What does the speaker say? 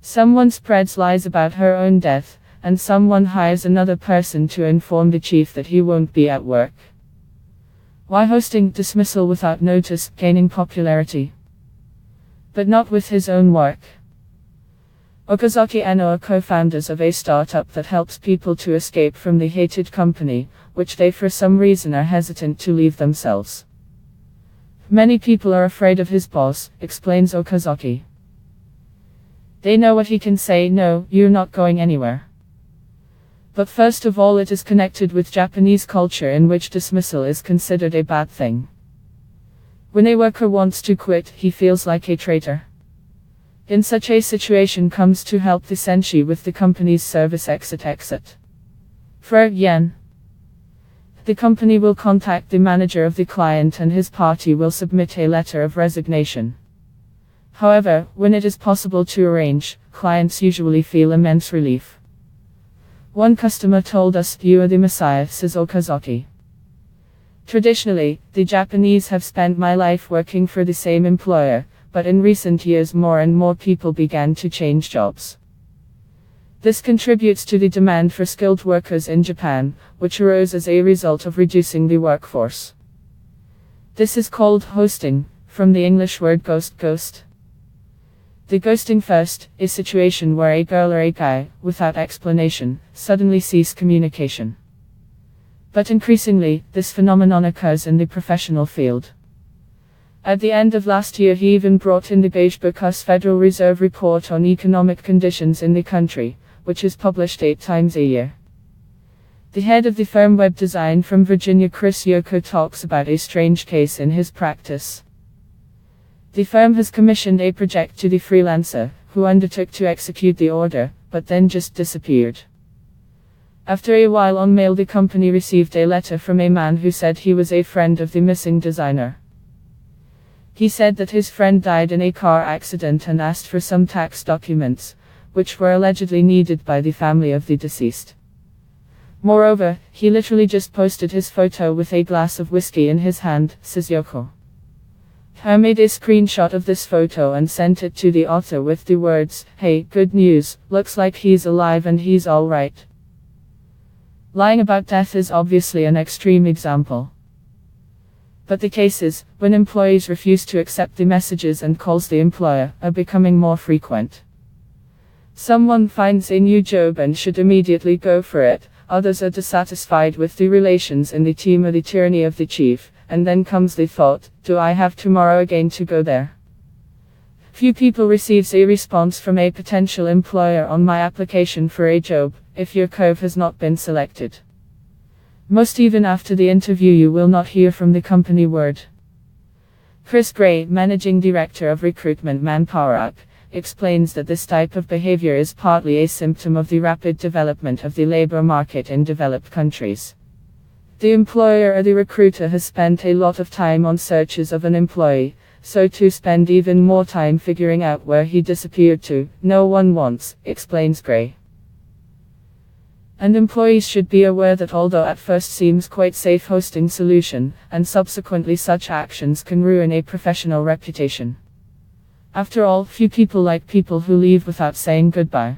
Someone spreads lies about her own death, and someone hires another person to inform the chief that he won't be at work. Why hosting dismissal without notice, gaining popularity? But not with his own work. Okazaki and Noah are co-founders of a startup that helps people to escape from the hated company, which they for some reason are hesitant to leave themselves. Many people are afraid of his boss, explains Okazaki. They know what he can say: no, you're not going anywhere. But first of all, it is connected with Japanese culture in which dismissal is considered a bad thing. When a worker wants to quit, he feels like a traitor. In such a situation comes to help the senshi with the company's service exit. For yen. The company will contact the manager of the client and his party will submit a letter of resignation. However, when it is possible to arrange, clients usually feel immense relief. One customer told us, "You are the Messiah," says Okazaki. Traditionally, the Japanese have spent my life working for the same employer, but in recent years more and more people began to change jobs. This contributes to the demand for skilled workers in Japan, which arose as a result of reducing the workforce. This is called hosting, from the English word ghost. The ghosting first, is a situation where a girl or a guy, without explanation, suddenly cease communication. But increasingly, this phenomenon occurs in the professional field. At the end of last year, he even brought in the Beige-Book's Federal Reserve report on economic conditions in the country, which is published 8 times a year. The head of the firm Web Design from Virginia, Chris Yoko, talks about a strange case in his practice. The firm has commissioned a project to the freelancer, who undertook to execute the order, but then just disappeared. After a while on mail, the company received a letter from a man who said he was a friend of the missing designer. He said that his friend died in a car accident and asked for some tax documents, which were allegedly needed by the family of the deceased. Moreover, he literally just posted his photo with a glass of whiskey in his hand, says Yoko. He made a screenshot of this photo and sent it to the author with the words, "Hey, good news, looks like he's alive and he's alright." Lying about death is obviously an extreme example. But the cases, when employees refuse to accept the messages and calls the employer, are becoming more frequent. Someone finds a new job and should immediately go for it, others are dissatisfied with the relations in the team or the tyranny of the chief, and then comes the thought, do I have tomorrow again to go there? Few people receives a response from a potential employer on my application for a job, if your cove has not been selected. Most even after the interview you will not hear from the company word. Chris Gray, managing director of recruitment Manpower Up, explains that this type of behavior is partly a symptom of the rapid development of the labor market in developed countries. The employer or the recruiter has spent a lot of time on searches of an employee, so to spend even more time figuring out where he disappeared to, no one wants, explains Gray. And employees should be aware that although at first seems quite safe hosting solution, and subsequently such actions can ruin a professional reputation. After all, few people like people who leave without saying goodbye.